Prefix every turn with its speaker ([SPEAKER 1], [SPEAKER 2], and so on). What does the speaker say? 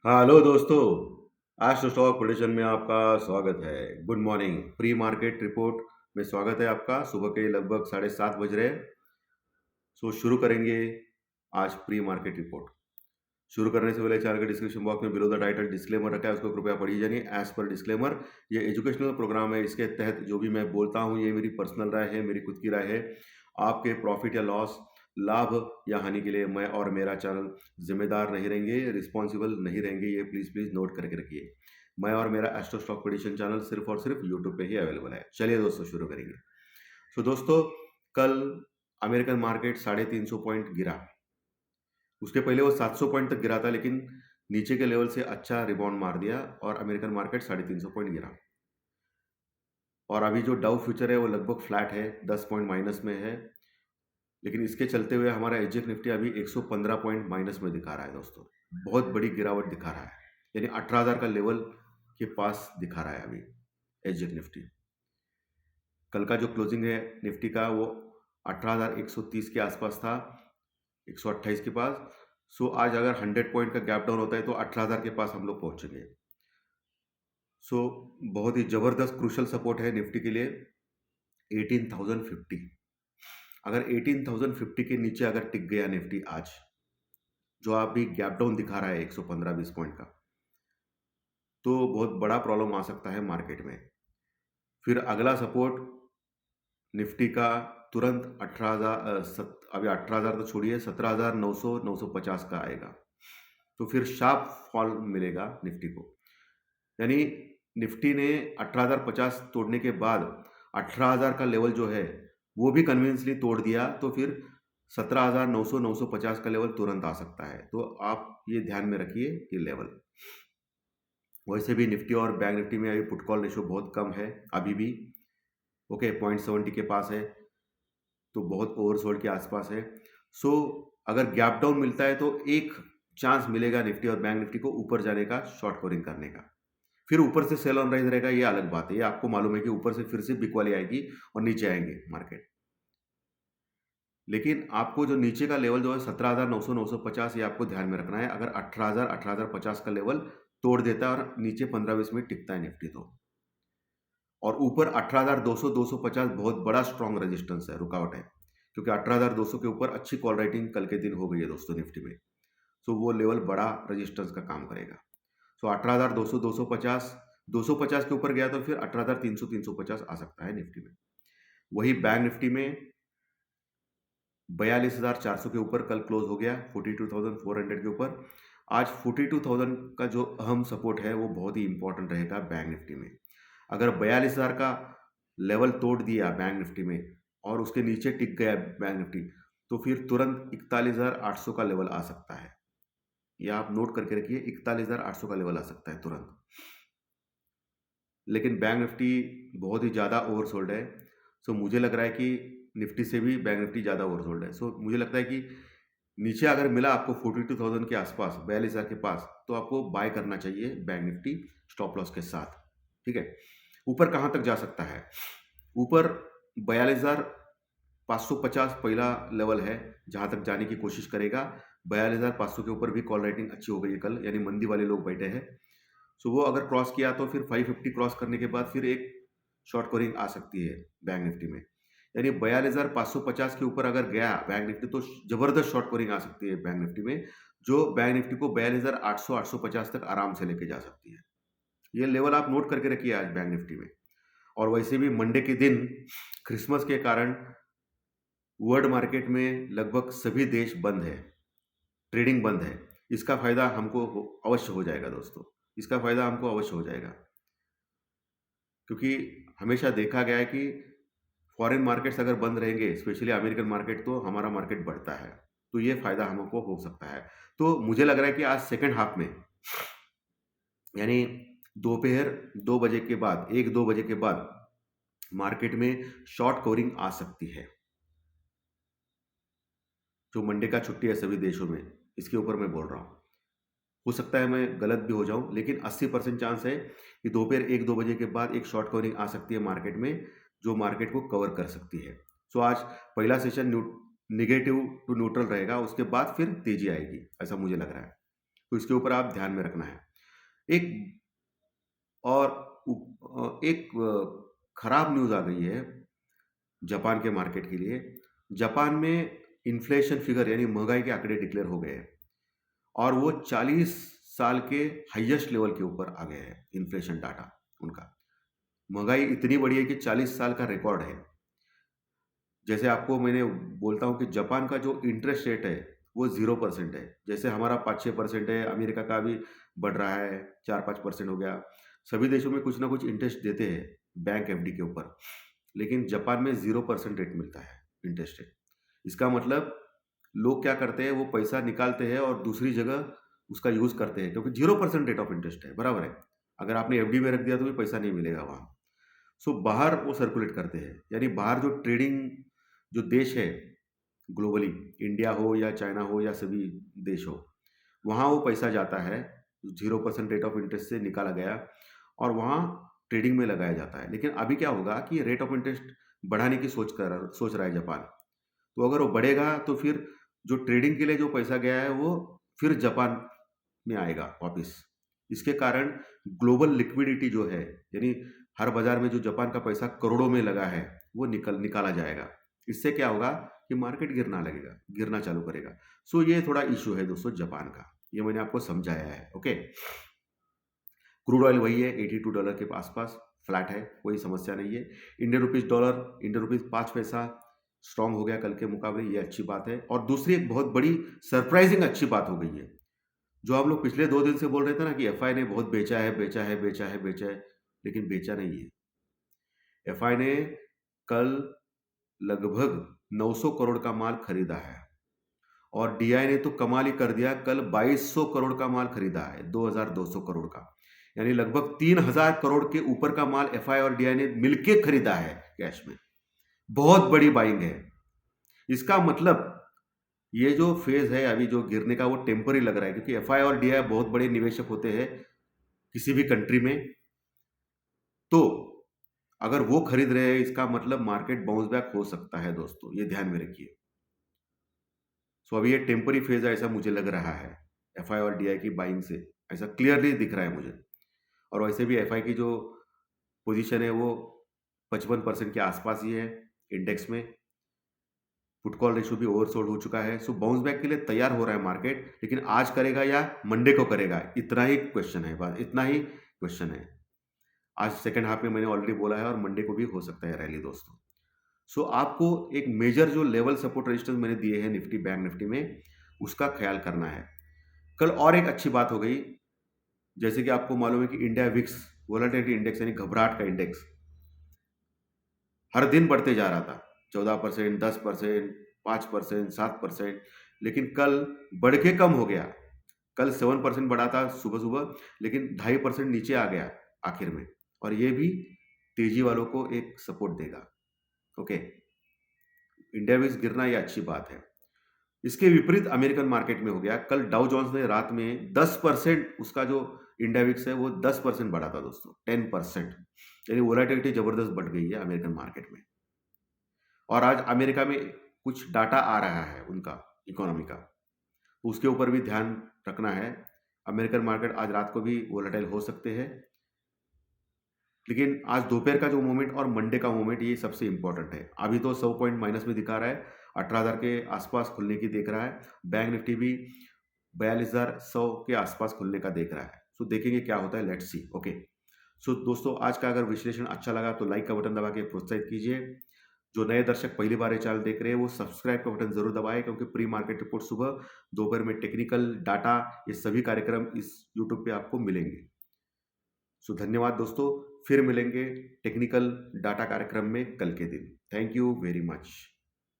[SPEAKER 1] हाँ, हेलो दोस्तों। आज तो स्टॉक प्रेडिक्शन में आपका स्वागत है। Good morning. Pre market report में स्वागत है आपका। सुबह के लगभग 7:30 बज रहे हैं। शुरू करेंगे आज प्री मार्केट रिपोर्ट। शुरू करने से पहले चैनल के डिस्क्रिप्शन बॉक्स में बिलो द टाइटल डिस्क्लेमर रखा है, उसको कृपया पढ़िए जानिए। एज पर डिस्क्लेमर, ये एजुकेशनल प्रोग्राम है। इसके तहत जो भी मैं बोलता हूँ ये मेरी पर्सनल राय है, मेरी खुद की राय है। आपके प्रॉफिट या लॉस, लाभ या हानि के लिए मैं और मेरा चैनल जिम्मेदार नहीं रहेंगे, रिस्पॉन्सिबल नहीं रहेंगे। ये प्लीज़ प्लीज़ नोट करके रखिए। मैं और मेरा एस्ट्रो स्टॉक प्रेडिक्शन चैनल सिर्फ और सिर्फ यूट्यूब पे ही अवेलेबल है। चलिए दोस्तों, शुरू करेंगे। दोस्तों, कल अमेरिकन मार्केट 350 पॉइंट गिरा। उसके पहले वो 700 पॉइंट तक गिरा था, लेकिन नीचे के लेवल से अच्छा रिबाउंड मार दिया और अमेरिकन मार्केट 350 पॉइंट गिरा। और अभी जो डाउ फ्यूचर है वो लगभग फ्लैट है, 10 पॉइंट माइनस में है। लेकिन इसके चलते हुए हमारा एसजीएक्स निफ्टी अभी 115 पॉइंट माइनस में दिखा रहा है दोस्तों। बहुत बड़ी गिरावट दिखा रहा है, यानी 18,000 का लेवल के पास दिखा रहा है अभी एसजीएक्स निफ्टी। कल का जो क्लोजिंग है निफ्टी का वो 18,130 के आसपास था, 128 के पास। आज अगर 100 पॉइंट का गैप डाउन होता है तो 18,000 के पास हम लोग पहुंचेंगे। बहुत ही जबरदस्त क्रूशल सपोर्ट है निफ्टी के लिए 18,050। अगर 18,050 के नीचे अगर टिक गया निफ्टी आज, जो आप भी गैप डाउन दिखा रहा है 115-20 पॉइंट का, तो बहुत बड़ा प्रॉब्लम आ सकता है मार्केट में। फिर अगला सपोर्ट निफ्टी का तुरंत 18,000, अभी 18,000 तो छोड़िए, 17,900 950 का आएगा। तो फिर शार्प फॉल मिलेगा निफ्टी को। यानी निफ्टी ने 18,050 तोड़ने के बाद 18,000 का लेवल जो है वो भी कन्विंसली तोड़ दिया, तो फिर 17,900 950 का लेवल तुरंत आ सकता है। तो आप ये ध्यान में रखिए ये लेवल। वैसे भी निफ्टी और बैंक निफ्टी में अभी पुट कॉल रेशो बहुत कम है अभी भी। ओके, 0.70 के पास है, तो बहुत ओवरसोल्ड के आसपास है। अगर गैप डाउन मिलता है तो एक चांस मिलेगा निफ्टी और बैंक निफ्टी को ऊपर जाने का, शॉर्ट कवरिंग करने का। फिर ऊपर से सेल ऑन राइज रहेगा, ये अलग बात है। ये आपको मालूम है कि ऊपर से फिर से बिक वाली आएगी और नीचे आएंगे मार्केट। लेकिन आपको जो नीचे का लेवल जो है 17,900 950, ये आपको ध्यान में रखना है। अगर 18,000 18,050 का लेवल तोड़ देता है और नीचे 15-20 मिनट टिकता है निफ्टी, तो और ऊपर 18,200 250 बहुत बड़ा स्ट्रॉन्ग रेजिस्टेंस है, रुकावट है। क्योंकि 18,200 के ऊपर अच्छी कॉल राइटिंग कल के दिन हो गई है दोस्तों निफ्टी में। वो लेवल बड़ा रेजिस्टेंस का काम करेगा। 18,200 250, 250 के ऊपर गया तो फिर 18,300 350 आ सकता है निफ्टी में। वही बैंक निफ्टी में 42,400 के ऊपर कल क्लोज हो गया, 42,400 के ऊपर। आज 42,000 का जो अहम सपोर्ट है वो बहुत ही इंपॉर्टेंट रहेगा बैंक निफ्टी में। अगर 42,000 का लेवल तोड़ दिया बैंक निफ्टी में और उसके नीचे टिक गया बैंक निफ्टी, तो फिर तुरंत 41,800 का लेवल आ सकता है। यह आप नोट करके रखिए, 41,800 का लेवल आ सकता है तुरंत। लेकिन बैंक निफ्टी बहुत ही ज़्यादा ओवरसोल्ड है। मुझे लग रहा है कि निफ्टी से भी बैंक निफ्टी ज़्यादा ओवरसोल्ड है। मुझे लगता है कि नीचे अगर मिला आपको 42,000 के आसपास, 42,000 के पास, तो आपको बाय करना चाहिए बैंक निफ्टी स्टॉप लॉस के साथ। ठीक है। ऊपर कहाँ तक जा सकता है? ऊपर 42,550 पहला लेवल है जहाँ तक जाने की कोशिश करेगा। 42,500 के ऊपर भी कॉल राइटिंग अच्छी हो गई है कल, यानी मंदी वाले लोग बैठे हैं। वो अगर क्रॉस किया तो फिर 550 क्रॉस करने के बाद फिर एक शॉर्ट कवरिंग आ सकती है बैंक निफ्टी में। यानी 42,550 के ऊपर अगर गया बैंक निफ्टी तो जबरदस्त शॉर्ट कवरिंग आ सकती है बैंक निफ्टी में, जो बैंक निफ्टी को 42,800 850 तक आराम से लेके जा सकती है। ये लेवल आप नोट करके रखिए आज बैंक निफ्टी में। और वैसे भी मंडे के दिन क्रिसमस के कारण वर्ल्ड मार्केट में लगभग सभी देश बंद है, ट्रेडिंग बंद है। इसका फायदा हमको अवश्य हो जाएगा दोस्तों, इसका फायदा हमको अवश्य हो जाएगा। क्योंकि हमेशा देखा गया है कि फॉरेन मार्केट्स अगर बंद रहेंगे, स्पेशली अमेरिकन मार्केट, तो हमारा मार्केट बढ़ता है। तो ये फायदा हमको हो सकता है। तो मुझे लग रहा है कि आज सेकंड हाफ में, यानी दोपहर 2 बजे के बाद, 1-2 बजे के बाद मार्केट में शॉर्ट कवरिंग आ सकती है। जो मंडे का छुट्टी है सभी देशों में, इसके ऊपर मैं बोल रहा हूँ। हो सकता है मैं गलत भी हो जाऊं, लेकिन 80% चांस है कि दोपहर 1-2 बजे के बाद एक शॉर्ट कवरिंग आ सकती है मार्केट में, जो मार्केट को कवर कर सकती है। आज पहला सेशन निगेटिव टू न्यूट्रल रहेगा, उसके बाद फिर तेजी आएगी, ऐसा मुझे लग रहा है। तो इसके ऊपर आप ध्यान में रखना है। एक और एक खराब न्यूज़ आ गई है जापान के मार्केट के लिए। जापान में इन्फ्लेशन फिगर यानी महँगाई के आंकड़े डिक्लेयर हो गए हैं और वो 40 साल के हाईएस्ट लेवल के ऊपर आ गए हैं इन्फ्लेशन डाटा उनका। महँगाई इतनी बढ़ी है कि 40 साल का रिकॉर्ड है। जैसे आपको मैंने बोलता हूँ कि जापान का जो इंटरेस्ट रेट है, वो 0% है। जैसे हमारा 5-6% है, अमेरिका का भी बढ़ रहा है, 4-5% हो गया। सभी देशों में कुछ ना कुछ इंटरेस्ट देते हैं बैंक एफडी के ऊपर, लेकिन जापान में 0% रेट मिलता है इंटरेस्ट रेट। इसका मतलब लोग क्या करते हैं, वो पैसा निकालते हैं और दूसरी जगह उसका यूज़ करते हैं क्योंकि 0% रेट ऑफ इंटरेस्ट है, बराबर है। अगर आपने एफडी में रख दिया तो भी पैसा नहीं मिलेगा वहाँ। सो बाहर वो सर्कुलेट करते हैं, यानी बाहर जो ट्रेडिंग जो देश है ग्लोबली, इंडिया हो या चाइना हो या सभी देश हो, वहाँ वो पैसा जाता है 0% रेट ऑफ इंटरेस्ट से निकाला गया और वहाँ ट्रेडिंग में लगाया जाता है। लेकिन अभी क्या होगा कि रेट ऑफ इंटरेस्ट बढ़ाने की सोच रहा है जापान। तो अगर वो बढ़ेगा तो फिर जो ट्रेडिंग के लिए जो पैसा गया है वो फिर जापान में आएगा वापिस। इसके कारण ग्लोबल लिक्विडिटी जो है, यानी हर बाजार में जो जापान का पैसा करोड़ों में लगा है, वो निकाला जाएगा। इससे क्या होगा कि मार्केट गिरना चालू करेगा। सो ये थोड़ा इशू है दोस्तों जापान का, ये मैंने आपको समझाया है। ओके, क्रूड ऑयल वही है $82 के आसपास फ्लैट है, कोई समस्या नहीं है। Indian rupees dollar, Indian rupees 5 पैसा स्ट्रांग हो गया कल के मुकाबले, ये अच्छी बात है। और दूसरी एक बहुत बड़ी सरप्राइजिंग अच्छी बात हो गई है, जो हम लोग पिछले 2 दिन से बोल रहे थे ना कि एफआई ने बहुत बेचा है, बेचा है, बेचा है, बेचा है, लेकिन बेचा नहीं है। एफआई ने कल लगभग 900 करोड़ का माल खरीदा है और डीआई ने तो कमाल ही कर दिया, कल 2200 करोड़ का माल खरीदा है, 2200 करोड़ का, यानी लगभग 3000 करोड़ के ऊपर का माल एफआई और डीआई ने मिलके खरीदा है कैश में। बहुत बड़ी बाइंग है। इसका मतलब ये जो फेज है अभी जो गिरने का, वो टेम्पररी लग रहा है, क्योंकि एफआई और डीआई बहुत बड़े निवेशक होते हैं किसी भी कंट्री में। तो अगर वो खरीद रहे हैं, इसका मतलब मार्केट बाउंस बैक हो सकता है दोस्तों, ये ध्यान में रखिए। सो अभी ये टेम्पररी फेज है, ऐसा मुझे लग रहा है एफआई और डीआई की बाइंग से, ऐसा क्लियरली दिख रहा है मुझे। और वैसे भी एफआई की जो पोजीशन है वो 55% के आसपास ही है इंडेक्स में। पुट कॉल रेशियो भी ओवरसोल्ड हो चुका है। सो बाउंस बैक के लिए तैयार हो रहा है मार्केट, लेकिन आज करेगा या मंडे को करेगा, इतना ही क्वेश्चन है, बस इतना ही क्वेश्चन है। आज सेकंड हाफ में मैंने ऑलरेडी बोला है और मंडे को भी हो सकता है रैली दोस्तों। सो आपको एक मेजर जो लेवल सपोर्ट रेजिस्टेंस मैंने दिए हैं निफ्टी बैंक निफ्टी में, उसका ख्याल करना है। कल और एक अच्छी बात हो गई, जैसे कि आपको मालूम है कि इंडिया विक्स वोलेटिलिटी इंडेक्स यानी घबराहट का इंडेक्स हर दिन बढ़ते जा रहा था, 14%, 10%, 5%, 7%, लेकिन कल बढ़ के कम हो गया। कल 7% बढ़ा था सुबह सुबह, लेकिन 2.5% नीचे आ गया आखिर में, और ये भी तेजी वालों को एक सपोर्ट देगा। ओके, इंडिया विक्स गिरना ये अच्छी बात है। इसके विपरीत अमेरिकन मार्केट में हो गया। कल डाउ जोन्स ने रात में 10%, उसका जो इंडिया विक्स है वो 10% बढ़ा था दोस्तों, 10%, यानी वोलेटिलिटी जबरदस्त बढ़ गई है अमेरिकन मार्केट में। और आज अमेरिका में कुछ डाटा आ रहा है उनका इकोनॉमी का, उसके ऊपर भी ध्यान रखना है। अमेरिकन मार्केट आज रात को भी वोलेटाइल हो सकते हैं, लेकिन आज दोपहर का जो मूवमेंट और मंडे का मूवमेंट ये सबसे इंपॉर्टेंट है। अभी तो 100 पॉइंट माइनस में दिखा रहा है, 18,000 के आसपास खुलने की देख रहा है। बैंक निफ्टी भी 42,100 के आसपास खुलने का देख रहा है। सो देखेंगे क्या होता है, लेट्स सी। ओके, सो दोस्तों आज का अगर विश्लेषण अच्छा लगा तो लाइक का बटन दबा के प्रोत्साहित कीजिए। जो नए दर्शक पहली बार ये चैनल देख रहे हैं वो सब्सक्राइब का बटन जरूर दबाएं, क्योंकि प्री मार्केट रिपोर्ट सुबह दोपहर में टेक्निकल डाटा, ये सभी कार्यक्रम इस यूट्यूब पे आपको मिलेंगे। सो धन्यवाद दोस्तों, फिर मिलेंगे टेक्निकल डाटा कार्यक्रम में कल के दिन। Thank you very much.